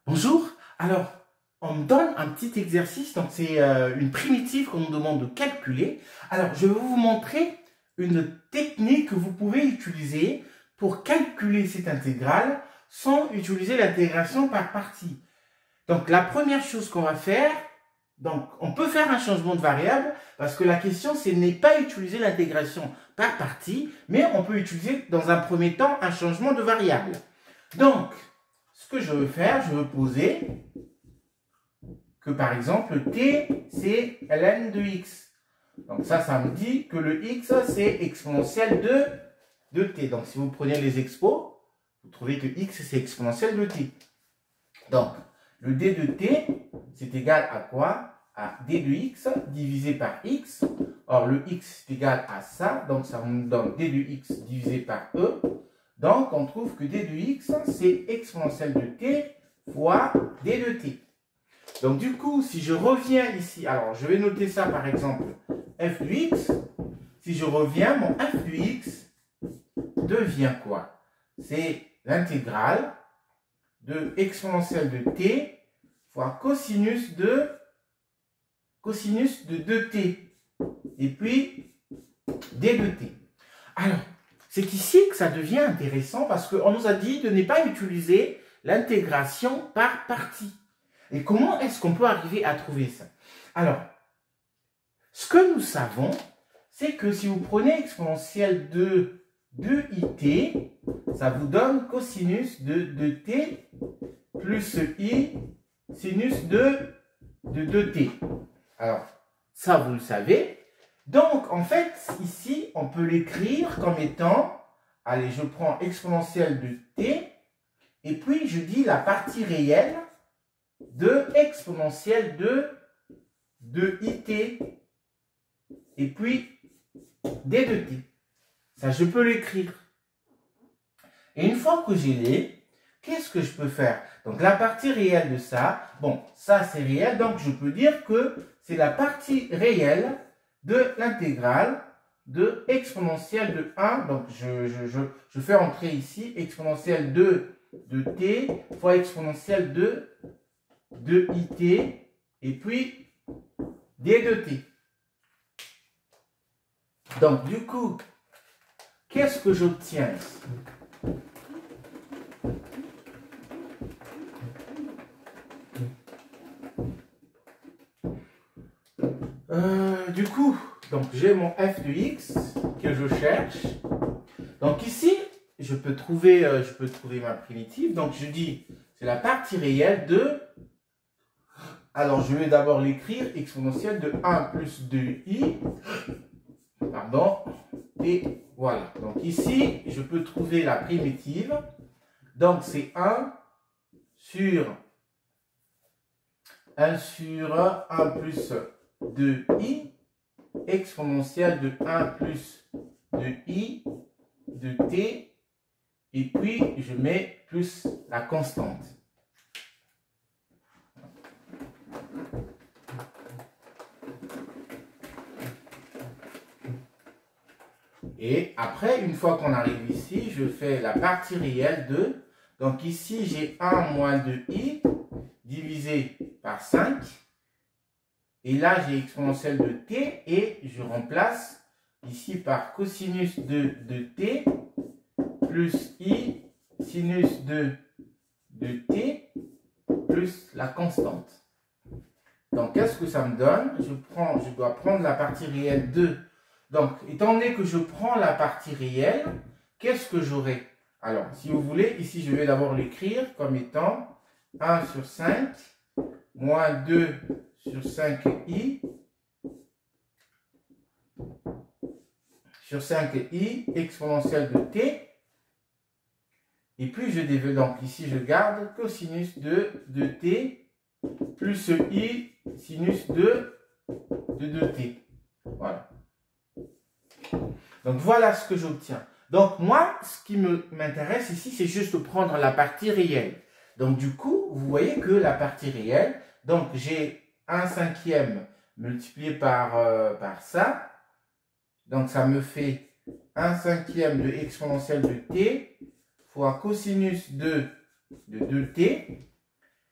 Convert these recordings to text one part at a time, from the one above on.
Bonjour, alors on me donne un petit exercice, donc c'est une primitive qu'on me demande de calculer. Alors je vais vous montrer une technique que vous pouvez utiliser pour calculer cette intégrale sans utiliser l'intégration par partie. Donc la première chose qu'on va faire, donc on peut faire un changement de variable parce que la question ce n'est pas utiliser l'intégration par partie, mais on peut utiliser dans un premier temps un changement de variable. Donc ce que je veux faire, je veux poser que par exemple t c'est ln de x. Donc ça me dit que le x c'est exponentiel de t. Donc si vous prenez les expos, vous trouvez que x c'est exponentiel de t. Donc le d de t c'est égal à quoi? À d de x divisé par x. Or le x est égal à ça, donc ça nous donne d de x divisé par e. Donc on trouve que d de x c'est exponentiel de t fois d de t. Donc du coup, si je reviens ici, alors je vais noter ça par exemple, f de x. Si je reviens, mon f de x devient quoi? C'est l'intégrale de exponentielle de t fois cosinus de 2t. Et puis d de t. Alors, c'est ici que ça devient intéressant parce qu'on nous a dit de ne pas utiliser l'intégration par partie. Et comment est-ce qu'on peut arriver à trouver ça? Alors, ce que nous savons, c'est que si vous prenez exponentielle de 2it, ça vous donne cosinus de 2t plus i sinus de 2t. Alors, ça vous le savez. Donc, en fait, ici, on peut l'écrire comme étant, allez, je prends exponentielle de t, et puis je dis la partie réelle de exponentielle de it, et puis d de t. Ça, je peux l'écrire. Et une fois que j'ai les, qu'est-ce que je peux faire? Donc, la partie réelle de ça, bon, ça c'est réel, donc je peux dire que c'est la partie réelle de l'intégrale de exponentielle de 1. Donc, je fais entrer ici exponentielle de t fois exponentielle de it et puis d de t. Donc, du coup, qu'est-ce que j'obtiens ici? Du coup, donc j'ai mon f de x que je cherche. Donc ici, je peux trouver ma primitive. Donc je dis, c'est la partie réelle de... Alors je vais d'abord l'écrire, exponentielle de 1 plus 2i. Pardon. Et voilà. Donc ici, je peux trouver la primitive. Donc c'est 1 sur 1 plus 2i exponentielle de 1 plus de i de t et puis je mets plus la constante. Et après, une fois qu'on arrive ici, je fais la partie réelle de, donc ici j'ai 1 moins 2i divisé par 5. Et là, j'ai exponentielle de t et je remplace ici par cosinus de t plus i sinus de t plus la constante. Donc, qu'est-ce que ça me donne? Je dois prendre la partie réelle de... Donc, étant donné que je prends la partie réelle, qu'est-ce que j'aurai? Alors, si vous voulez, ici, je vais d'abord l'écrire comme étant 1 sur 5 moins 2 sur 5i sur 5i exponentielle de t. Et puis je développe, donc ici je garde cosinus de t plus i sinus de 2t. Voilà. Donc voilà ce que j'obtiens. Donc moi, ce qui m'intéresse ici, c'est juste de prendre la partie réelle. Donc du coup, vous voyez que la partie réelle, donc j'ai 1/5 multiplié par ça. Donc ça me fait 1/5 de exponentielle de t fois cosinus de 2t.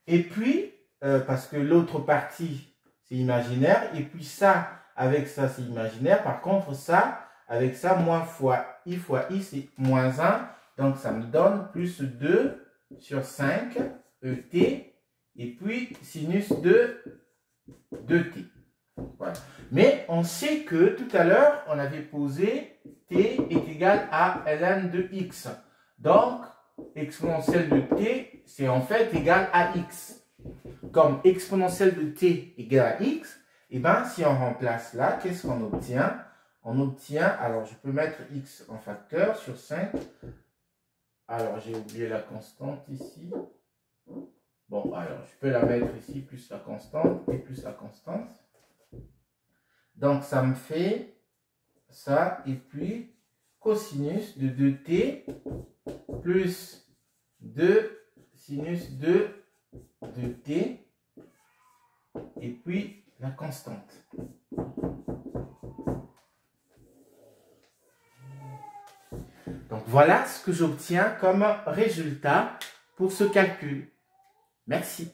Et puis, parce que l'autre partie, c'est imaginaire. Et puis ça, avec ça, c'est imaginaire. Par contre, ça, avec ça, moins fois i, c'est moins 1. Donc, ça me donne plus 2 sur 5 ET. Et puis, sinus de 2t. Voilà. Mais on sait que tout à l'heure, on avait posé t est égal à ln de x. Donc, exponentielle de t, c'est en fait égal à x. Comme exponentielle de t égale à x, et bien si on remplace là, qu'est-ce qu'on obtient? On obtient, alors je peux mettre x en facteur sur 5. Alors j'ai oublié la constante ici. Bon, alors je peux la mettre ici, plus la constante et plus la constante. Donc ça me fait ça, et puis cosinus de 2t plus 2 sinus de 2t, et puis la constante. Donc voilà ce que j'obtiens comme résultat pour ce calcul. Merci.